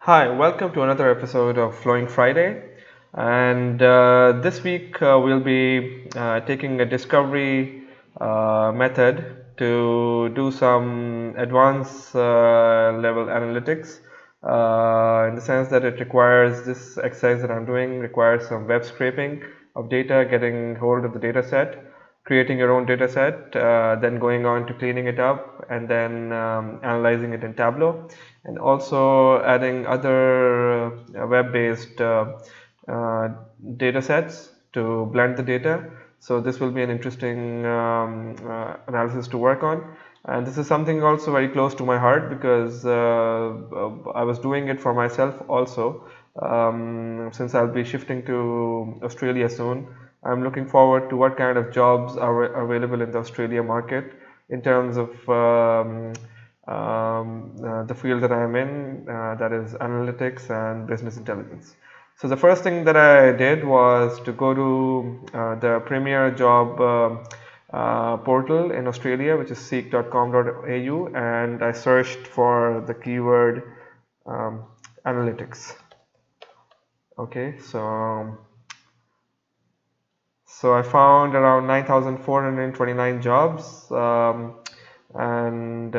Hi, welcome to another episode of Flowing Friday. And this week we'll be taking a discovery method to do some advanced level analytics in the sense that it requires this exercise that I'm doing requires some web scraping of data, getting hold of the data set, creating your own data set, then going on to cleaning it up and then analyzing it in Tableau, and also adding other web-based uh, data sets to blend the data. So this will be an interesting analysis to work on. And this is something also very close to my heart because I was doing it for myself also. Since I'll be shifting to Australia soon, I'm looking forward to what kind of jobs are available in the Australia market in terms of the field that I'm in, that is analytics and business intelligence. So the first thing that I did was to go to the premier job portal in Australia, which is seek.com.au, and I searched for the keyword analytics. Okay, so I found around 9,429 jobs, and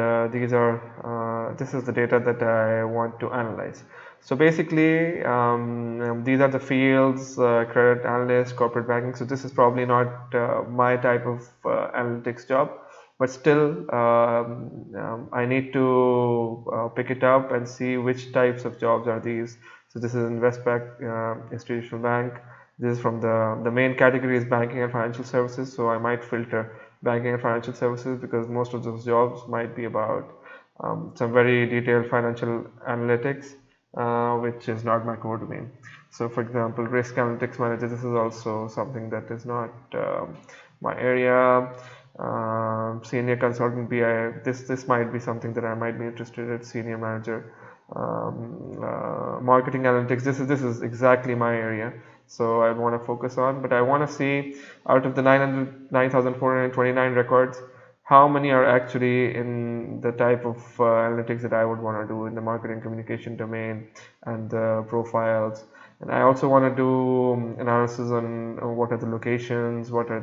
this is the data that I want to analyze. So basically, these are the fields: credit analyst, corporate banking. So this is probably not my type of analytics job, but still, I need to pick it up and see which types of jobs are these. So this is Investback Institutional Bank. This is from the main category is banking and financial services. So I might filter banking and financial services because most of those jobs might be about some very detailed financial analytics, which is not my core domain. So for example, risk analytics manager, this is also something that is not my area. Senior consultant BI, this might be something that I might be interested in. Senior manager, marketing analytics, this is exactly my area, so I want to focus on. But I want to see out of the 9,429 records, how many are actually in the type of analytics that I would want to do in the marketing communication domain and the profiles. And I also want to do analysis on what are the locations, what are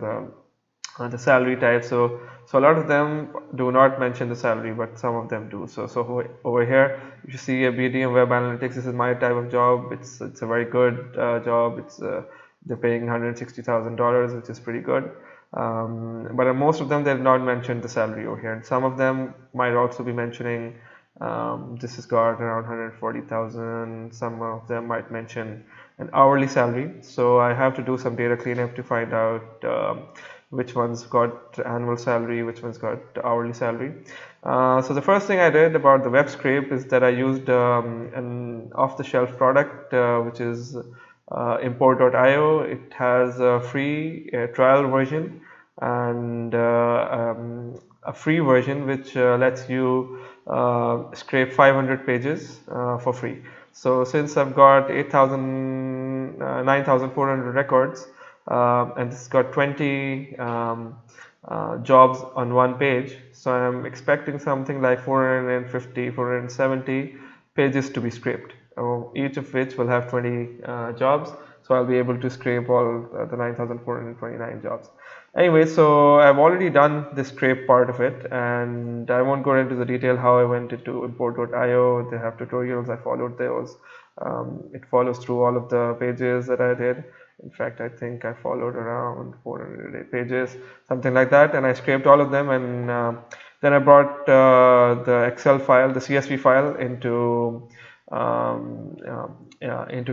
the salary type. So a lot of them do not mention the salary, but some of them do. So over here you see a BDM web analytics. This is my type of job. It's a very good job. They're paying $160,000, which is pretty good. But most of them, they've not mentioned the salary over here, and some of them might also be mentioning this has got around 140,000. Some of them might mention an hourly salary. So I have to do some data cleanup to find out which one's got annual salary, which one's got hourly salary. So the first thing I did about the web scrape is that I used an off-the-shelf product, which is import.io. It has a free trial version and a free version which lets you scrape 500 pages for free. So since I've got 9,400 records, and this has got 20 jobs on one page, so I'm expecting something like 450, 470 pages to be scraped, each of which will have 20 jobs. So I'll be able to scrape all the 9,429 jobs. Anyway, so I've already done the scrape part of it, and I won't go into the detail how I went into import.io. They have tutorials, I followed those. It follows through all of the pages that I did. In fact, I think I followed around 408 pages, something like that, and I scraped all of them, and then I brought the Excel file, the CSV file, into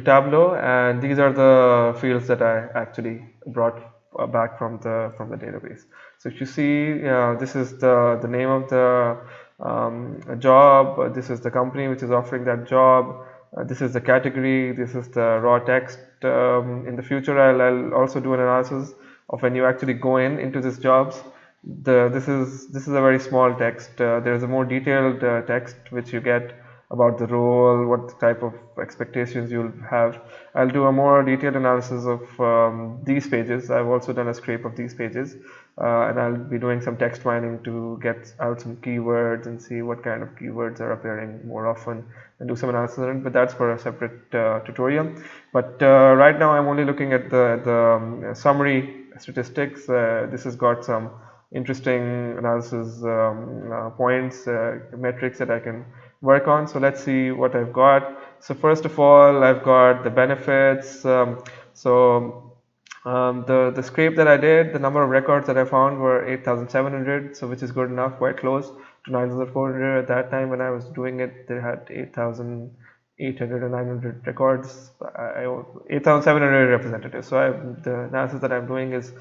Tableau, and these are the fields that I actually brought back from the database. So if you see, this is the name of the job. This is the company which is offering that job. This is the category. This is the raw text. In the future, I'll also do an analysis of when you actually go into these jobs. This is a very small text. There is a more detailed text which you get about the role, what type of expectations you'll have. I'll do a more detailed analysis of these pages. I've also done a scrape of these pages, and I'll be doing some text mining to get out some keywords and see what kind of keywords are appearing more often and do some analysis on it, but that's for a separate tutorial. But right now I'm only looking at the summary statistics. This has got some interesting analysis points, metrics that I can work on. So let's see what I've got. So first of all, I've got the benefits. The scrape that I did, the number of records that I found were 8,700, so which is good enough, quite close to 9,400. At that time when I was doing it, they had 8,800 or 900 records, 8,700 representatives. So the analysis that I'm doing is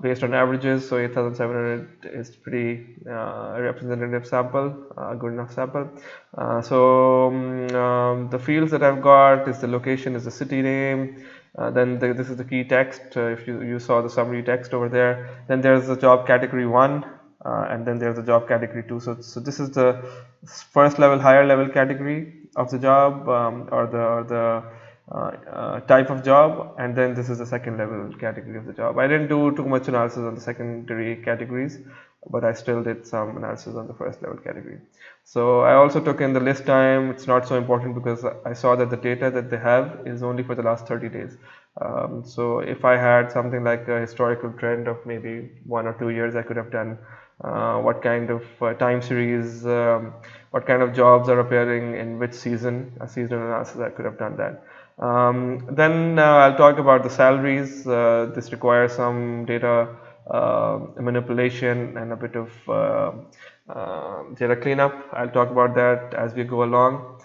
based on averages, so 8,700 is pretty representative sample, good enough sample. The fields that I've got is the location, is the city name. This is the key text. If you saw the summary text over there, then there's the job category 1, and then there's the job category 2. So this is the first level, higher level category of the job, or the type of job, and then this is the second level category of the job. I didn't do too much analysis on the secondary categories, but I still did some analysis on the first level category. So I also took in the list time. It's not so important because I saw that the data that they have is only for the last 30 days. So if I had something like a historical trend of maybe 1 or 2 years, I could have done what kind of time series, what kind of jobs are appearing in which season, a seasonal analysis. I could have done that. Then I'll talk about the salaries. This requires some data manipulation and a bit of data cleanup. I'll talk about that as we go along.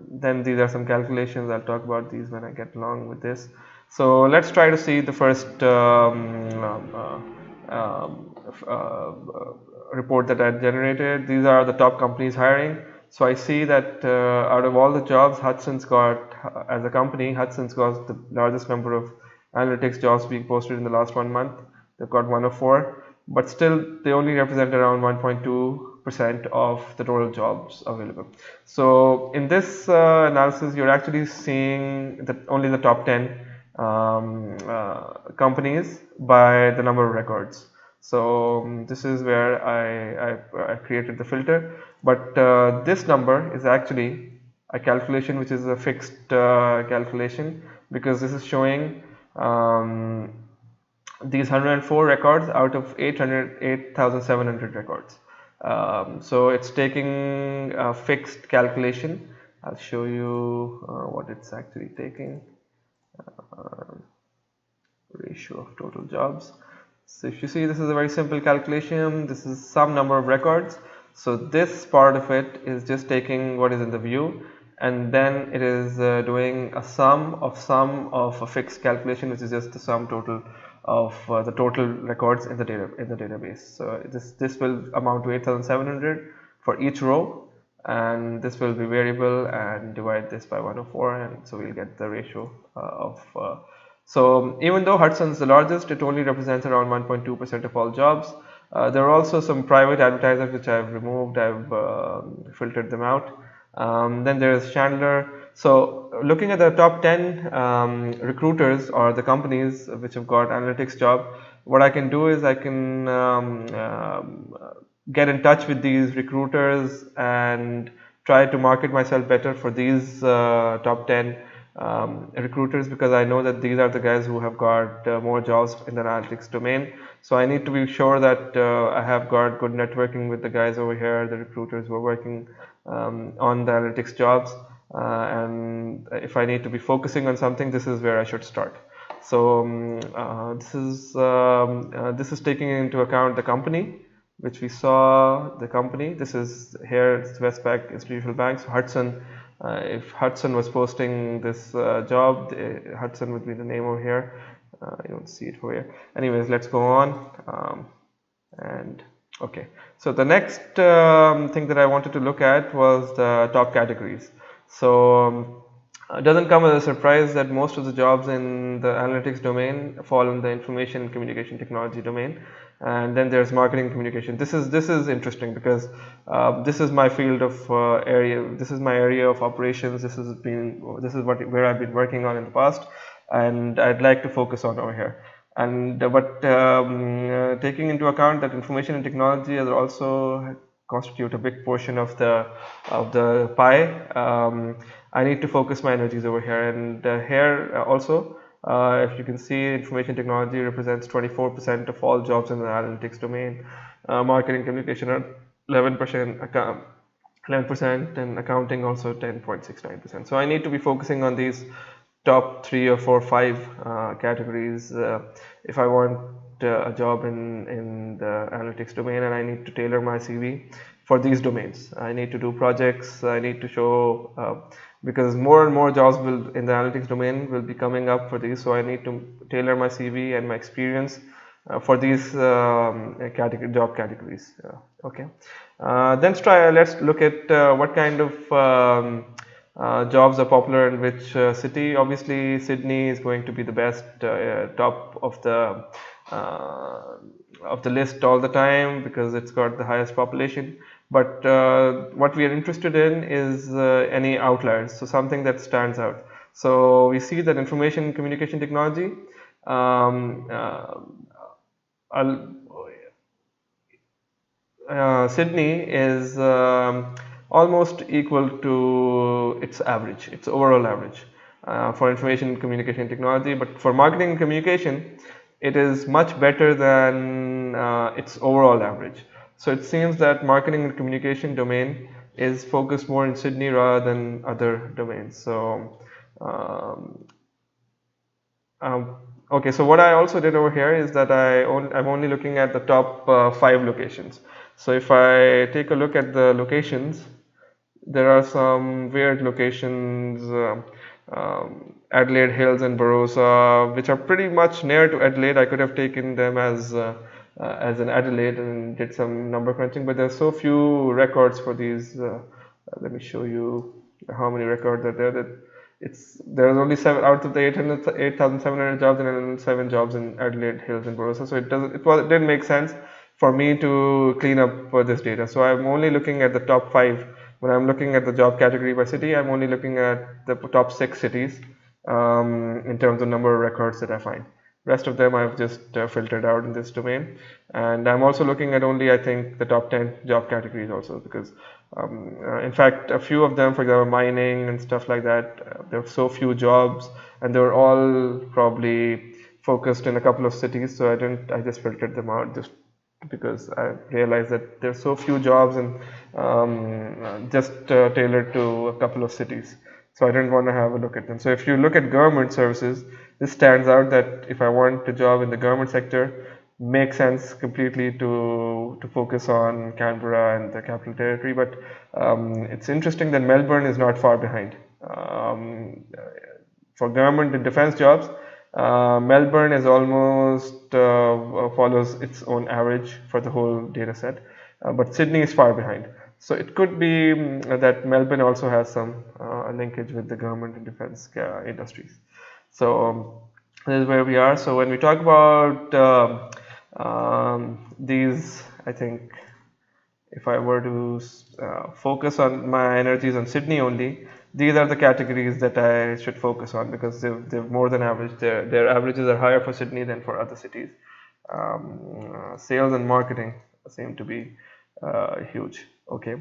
Then these are some calculations. I'll talk about these when I get along with this. So let's try to see the first report that I generated. These are the top companies hiring. So I see that out of all the jobs, Hudson's got, as a company, Hudson's got the largest number of analytics jobs being posted in the last 1 month. They've got 104, but still they only represent around 1.2% of the total jobs available. So in this analysis, you're actually seeing that only the top 10 companies by the number of records. So this is where I created the filter, but this number is actually a calculation which is a fixed calculation, because this is showing these 104 records out of 8,700 records. So it's taking a fixed calculation. I'll show you what it's actually taking. Ratio of total jobs. So if you see, this is a very simple calculation. This is some number of records. So this part of it is just taking what is in the view, and then it is doing a sum of a fixed calculation, which is just the sum total of the total records in the database. So this will amount to 8,700 for each row, and this will be variable, and divide this by 104, and so we'll get the ratio so even though Hudson is the largest, it only represents around 1.2% of all jobs. There are also some private advertisers which I've removed. I've filtered them out. Then there is Chandler. So looking at the top 10 recruiters or the companies which have got analytics job, what I can do is I can get in touch with these recruiters and try to market myself better for these top 10 recruiters, because I know that these are the guys who have got more jobs in the analytics domain. So I need to be sure that I have got good networking with the guys over here, the recruiters who are working on the analytics jobs, and if I need to be focusing on something, this is where I should start. So this is taking into account the company, which we saw the company. This is here, it's Westpac Institutional Bank. So Hudson, if Hudson was posting this job, Hudson would be the name over here. You don't see it over here. Anyways, let's go on. And okay, so the next thing that I wanted to look at was the top categories. So it doesn't come as a surprise that most of the jobs in the analytics domain fall in the information and communication technology domain. and then there's marketing communication. This is interesting because this is my field of area. This is my area of operations. This is where I've been working on in the past, and I'd like to focus on over here. And taking into account that information and technology is also constitute a big portion of the pie, I need to focus my energies over here. And here also, if you can see, information technology represents 24% of all jobs in the analytics domain. Marketing communication are 11%, 11%, and accounting also 10.69%. So I need to be focusing on these top 3 or 4 5 categories if I want a job in the analytics domain, and I need to tailor my CV for these domains. I need to do projects. I need to show because more and more jobs in the analytics domain will be coming up for these. So I need to tailor my CV and my experience for these job categories. Okay. Let's look at what kind of jobs are popular in which city. Obviously, Sydney is going to be the best, top of the list all the time because it's got the highest population. But what we are interested in is any outliers, so something that stands out. So we see that information communication technology Sydney is almost equal to its average, its overall average for information communication technology. But for marketing and communication, it is much better than its overall average. So it seems that marketing and communication domain is focused more in Sydney rather than other domains. So okay, so what I also did over here is that I'm only looking at the top 5 locations. So if I take a look at the locations, there are some weird locations, Adelaide Hills and Barossa, which are pretty much near to Adelaide. I could have taken them as an Adelaide and did some number crunching, but there's so few records for these. Let me show you how many records are there. There's only 7 out of the 8,700 jobs, and only 7 jobs in Adelaide Hills and Barossa. So it didn't make sense for me to clean up this data. So I'm only looking at the top 5. When I'm looking at the job category by city, I'm only looking at the top 6 cities in terms of number of records that I find. Rest of them I've just filtered out in this domain. And I'm also looking at only, I think, the top 10 job categories also, because in fact, a few of them, for example, mining and stuff like that, there are so few jobs, and they were all probably focused in a couple of cities. So I just filtered them out just because I realized that there's so few jobs and just tailored to a couple of cities. So I didn't want to have a look at them. So if you look at government services, this stands out that if I want a job in the government sector, makes sense completely to focus on Canberra and the Capital Territory. But it's interesting that Melbourne is not far behind. For government and defense jobs, Melbourne is almost follows its own average for the whole data set, but Sydney is far behind. So it could be that Melbourne also has some linkage with the government and defense industries. So this is where we are. So when we talk about these, I think if I were to focus on my energies on Sydney only, these are the categories that I should focus on because they're more than average. Their averages are higher for Sydney than for other cities. Sales and marketing seem to be huge. Okay.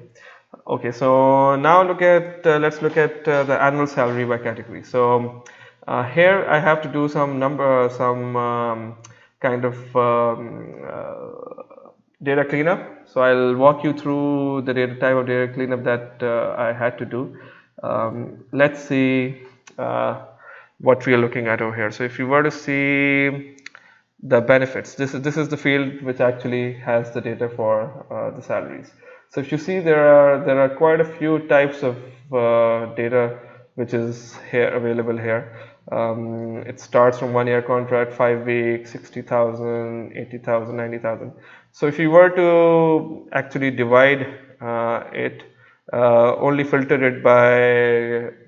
So now let's look at the annual salary by category. So here I have to do some kind of data cleanup. So I'll walk you through the type of data cleanup that I had to do. Let's see what we are looking at over here. So if you were to see the benefits, this is the field which actually has the data for the salaries. So if you see, there are quite a few types of data which is here available here. It starts from 1 year contract, 5 weeks, 60,000, 80,000, 90,000. So if you were to actually divide it, only filter it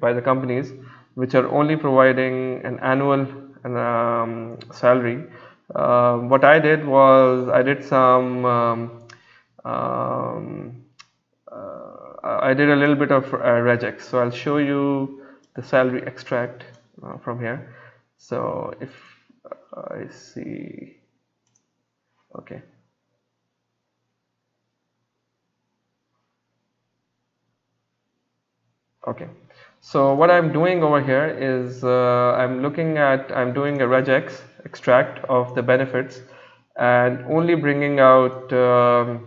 by the companies which are only providing an annual salary, what I did was I did some um, I did a little bit of regex. So I'll show you the salary extract from here. So if I see, okay. Okay, so what I'm doing over here is I'm doing a regex extract of the benefits and only bringing out the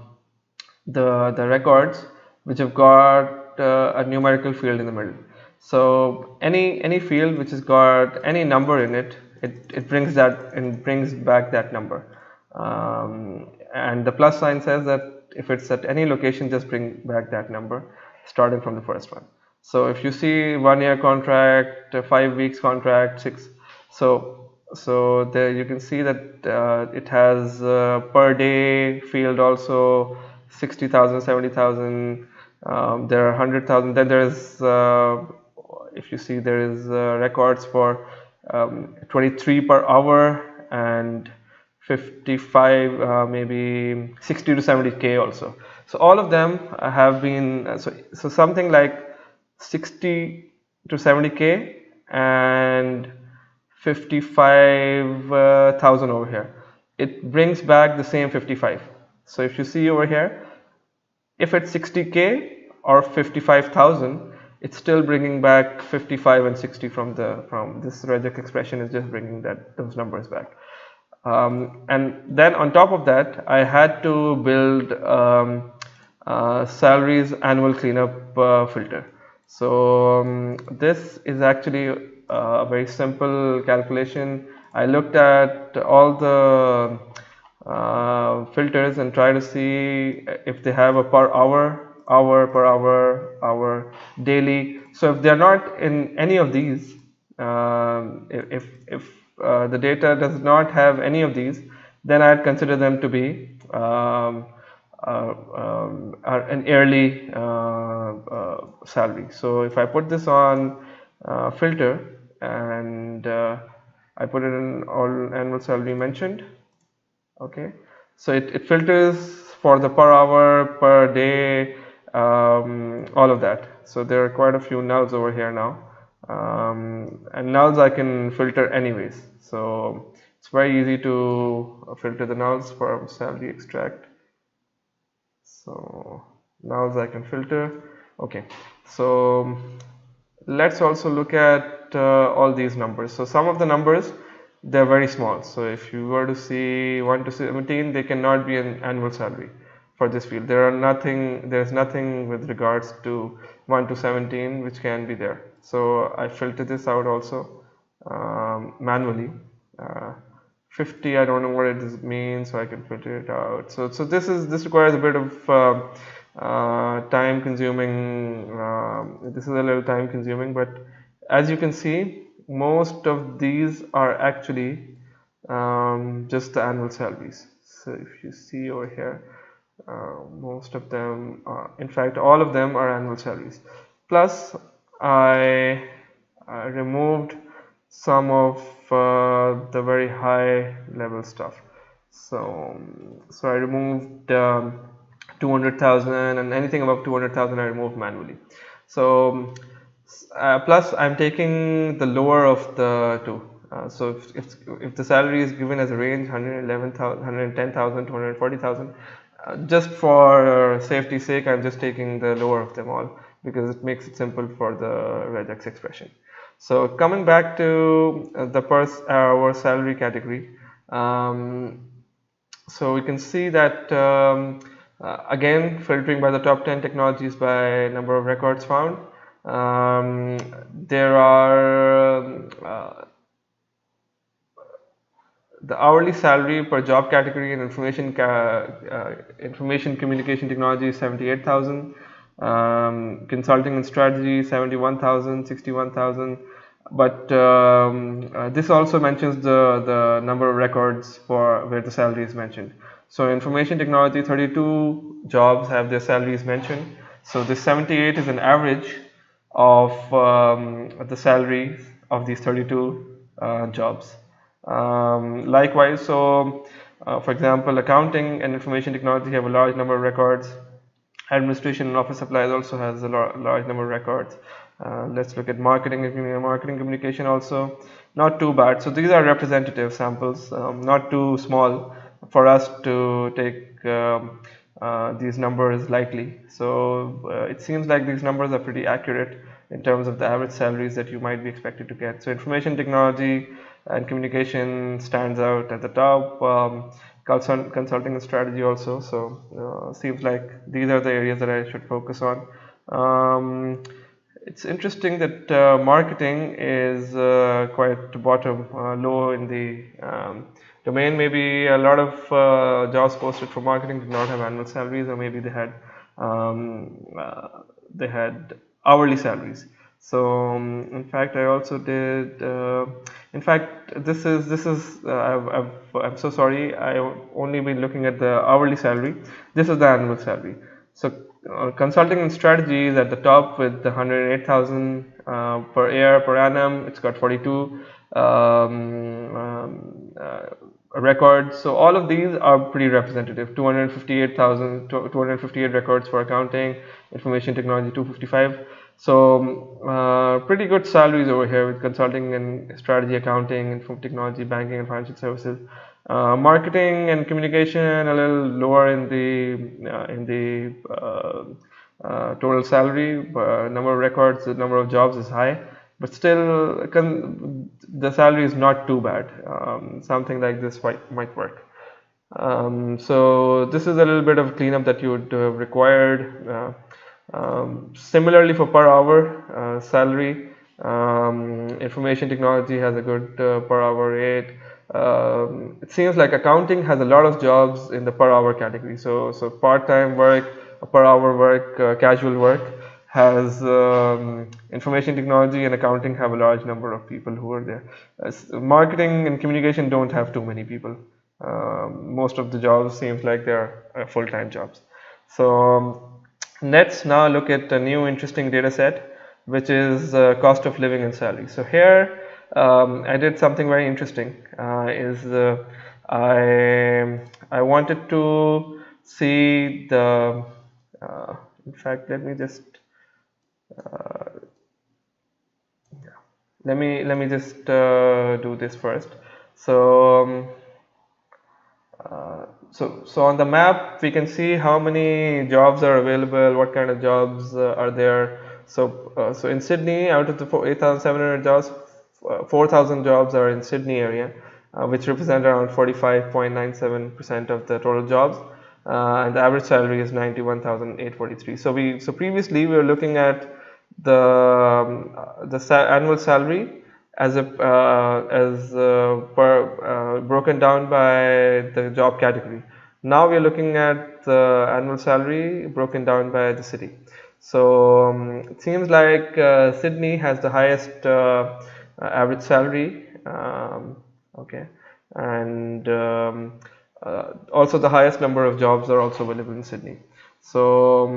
records which have got a numerical field in the middle. So any field which has got any number in it, it brings back that number. And the plus sign says that if it's at any location, just bring back that number, starting from the first one. So if you see 1 year contract, 5 weeks contract, 6, so there you can see that it has per day field also 60,000, 70,000. There are 100,000. Then there is, if you see, there is records for 23 per hour and 55, maybe 60 to 70K also. So all of them have been, so something like 60 to 70K and 55,000 over here. It brings back the same 55. So if you see over here, if it's 60K or 55,000, it's still bringing back 55 and 60 from this regex expression is just bringing those numbers back. And then on top of that, I had to build salaries annual cleanup filter. So this is actually a very simple calculation. I looked at all the filters and try to see if they have a per hour, per hour, daily. So if they're not in any of these, if the data does not have any of these, then I'd consider them to be an yearly salary. So if I put this on filter and I put it in all annual salary mentioned, okay, so it filters for the per hour, per day, all of that. So there are quite a few nulls over here now, and nulls I can filter anyways. So it's very easy to filter the nulls for salary extract. So nulls I can filter. Okay, so let's also look at all these numbers. So some of the numbers, they're very small. So if you were to see 1 to 17, they cannot be an annual salary for this field. There's nothing with regards to 1 to 17 which can be there. So I filter this out also manually. 50, I don't know what it means, so I can filter it out. So this requires a bit of time consuming. This is a little time consuming, but as you can see, most of these are actually just the annual salaries. So if you see over here, most of them are, in fact all of them are annual salaries. Plus I removed some of the very high level stuff. So I removed 200,000, and anything above 200,000 I removed manually. So plus I'm taking the lower of the two. So if the salary is given as a range 111,000, 110,000 to 140,000, just for safety's sake, I'm just taking the lower of them all because it makes it simple for the regex expression. So coming back to the per hour salary category, so we can see that again, filtering by the top 10 technologies by number of records found. There are the hourly salary per job category in information communication technology is 78,000. Consulting and strategy 71,000, 61,000. But this also mentions the number of records for where the salary is mentioned. So information technology, 32 jobs have their salaries mentioned. So this 78 is an average of the salaries of these 32 jobs. Likewise, so for example, accounting and information technology have a large number of records. Administration and office supplies also has a large number of records. Let's look at marketing and marketing communication also. Not too bad. So these are representative samples, not too small for us to take these numbers lightly. So it seems like these numbers are pretty accurate in terms of the average salaries that you might be expected to get. So information technology and communication stands out at the top. Consulting and strategy also. So seems like these are the areas that I should focus on. It's interesting that marketing is quite bottom, low in the domain. Maybe a lot of jobs posted for marketing did not have annual salaries, or maybe they had hourly salaries. So in fact, I also did. In fact, I'm so sorry. I've only been looking at the hourly salary. This is the annual salary. So consulting and strategy is at the top with the 108,000 per year per annum. It's got 42 records. So all of these are pretty representative. 258 records for accounting, information technology 255. So pretty good salaries over here with consulting and strategy, accounting, info technology, banking and financial services. Marketing and communication a little lower in the total salary. Number of records, the number of jobs is high, but still the salary is not too bad. Something like this might work. So this is a little bit of cleanup that you would have required. Similarly for per hour salary, information technology has a good per hour rate. It seems like accounting has a lot of jobs in the per hour category. So part-time work, per hour work, casual work has information technology and accounting have a large number of people who are there. Marketing and communication don't have too many people. Most of the jobs seems like they're full-time jobs. So let's now look at a new interesting data set, which is cost of living and salary. So here I did something very interesting. I wanted to see the. In fact, let me just let me just do this first. So. So on the map we can see how many jobs are available, what kind of jobs are there. So in Sydney, out of the 8,700 jobs, 4,000 jobs are in Sydney area, which represent around 45.97% of the total jobs, and the average salary is 91,843. So previously we were looking at the annual salary as broken down by the job category. Now we are looking at the annual salary broken down by the city. So it seems like Sydney has the highest average salary, okay, and also the highest number of jobs are also available in Sydney. So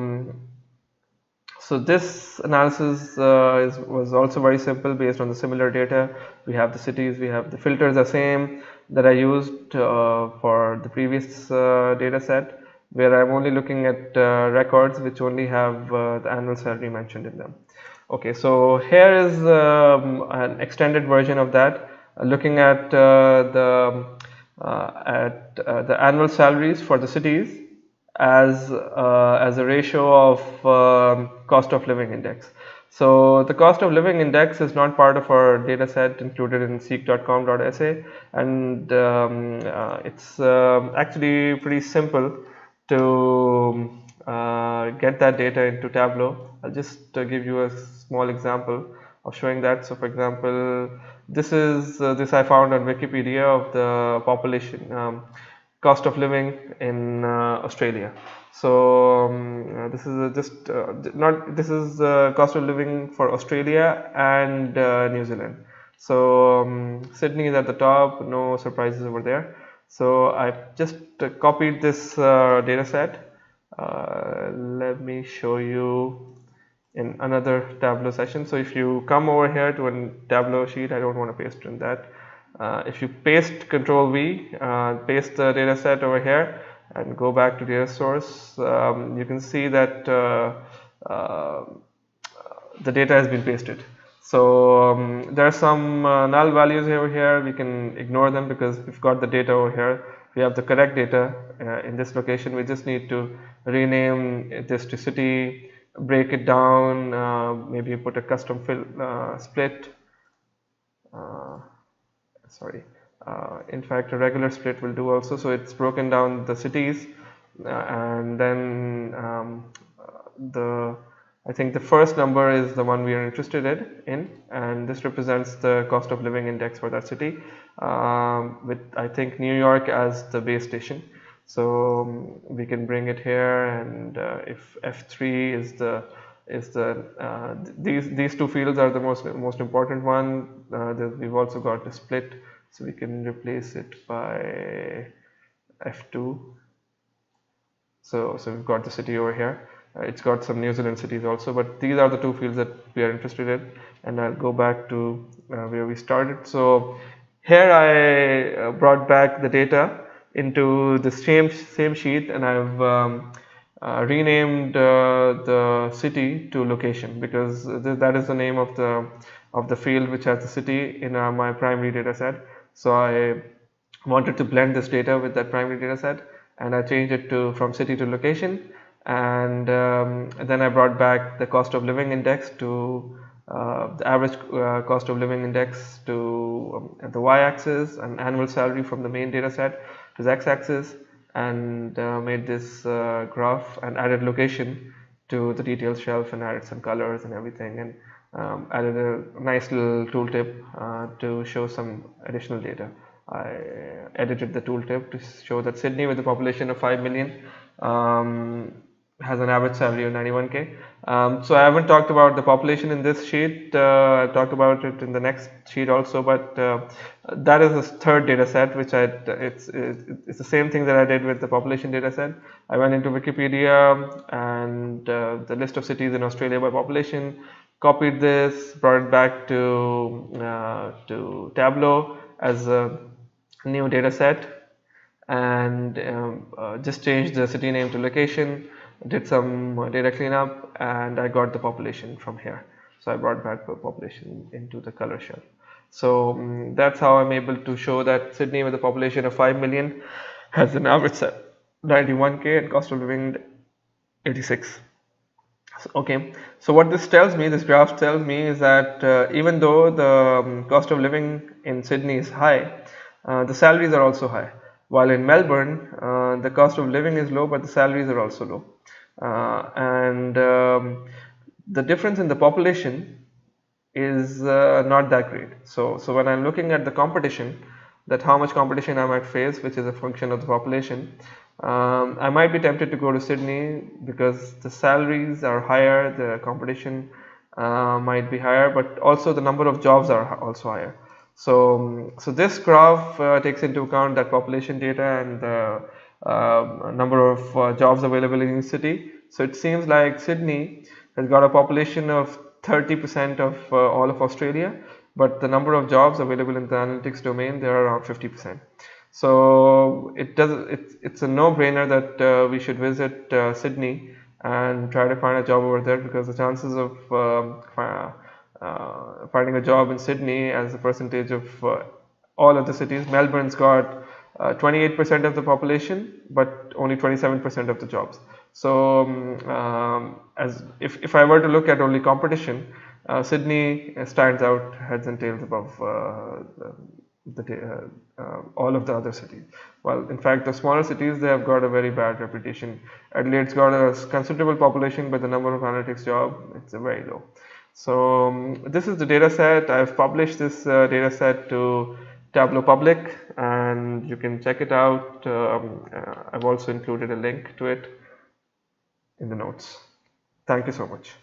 this analysis was also very simple based on the similar data. We have the cities, we have the filters are same that I used for the previous data set, where I'm only looking at records which only have the annual salary mentioned in them. Okay, so here is an extended version of that, looking at the annual salaries for the cities as a ratio of cost of living index. So the cost of living index is not part of our data set included in seek.com.sa, and it's actually pretty simple to get that data into Tableau. I'll just give you a small example of showing that. So for example, this I found on Wikipedia of the population cost of living in Australia. So this is cost of living for Australia and New Zealand. So Sydney is at the top, no surprises over there. So I've just copied this data set. Let me show you in another Tableau session. So if you come over here to a Tableau sheet, I don't want to paste in that. If you paste Control V, paste the data set over here and go back to data source, you can see that uh, the data has been pasted. So there are some null values over here. We can ignore them because we've got the data over here. We have the correct data in this location. We just need to rename this to city, break it down, maybe put a custom split. Sorry. In fact, a regular split will do also. So it's broken down the cities, and then I think the first number is the one we are interested in, and this represents the cost of living index for that city, with I think New York as the base station. So we can bring it here, and if F3 these two fields are the most important one. We've also got the split, so we can replace it by F2. So we've got the city over here. It's got some New Zealand cities also, but these are the two fields that we are interested in. And I'll go back to where we started. So here I brought back the data into the same sheet, and I've renamed the city to location, because that is the name of the field which has the city in my primary data set. So I wanted to blend this data with that primary data set, and I changed it from city to location. And then I brought back the cost of living index to the average cost of living index to the y-axis, and annual salary from the main data set to the x-axis, and made this graph and added location to the details shelf, and added some colors and everything, and added a nice little tooltip to show some additional data. I edited the tooltip to show that Sydney, with a population of 5 million, has an average salary of 91K. So I haven't talked about the population in this sheet. I'll talk about it in the next sheet also, but that is the third data set, which it's the same thing that I did with the population data set. I went into Wikipedia and the list of cities in Australia by population, copied this, brought it back to Tableu as a new data set, and just changed the city name to location, did some data cleanup, and I got the population from here. So I brought back the population into the color shelf. So that's how I'm able to show that Sydney, with a population of 5 million, has an average 91K and cost of living 86. Okay, so what this graph tells me is that even though the cost of living in Sydney is high, the salaries are also high. While in Melbourne, the cost of living is low, but the salaries are also low. And the difference in the population is not that great. So when I'm looking at the competition, that how much competition I might face, which is a function of the population, I might be tempted to go to Sydney because the salaries are higher, the competition might be higher, but also the number of jobs are also higher. So this graph takes into account that population data and the number of jobs available in each city. So it seems like Sydney has got a population of 30% of all of Australia, but the number of jobs available in the analytics domain, they are around 50%. So it's a no-brainer that we should visit Sydney and try to find a job over there, because the chances of finding a job in Sydney as a percentage of all of the cities, Melbourne's got 28% of the population, but only 27% of the jobs. So if I were to look at only competition, Sydney stands out heads and tails above all of the other cities. Well, in fact, the smaller cities, they have got a very bad reputation. Adelaide's got a considerable population, but the number of analytics job, it's very low. So this is the data set. I've published this data set to Tableau Public, and you can check it out. I've also included a link to it in the notes. Thank you so much.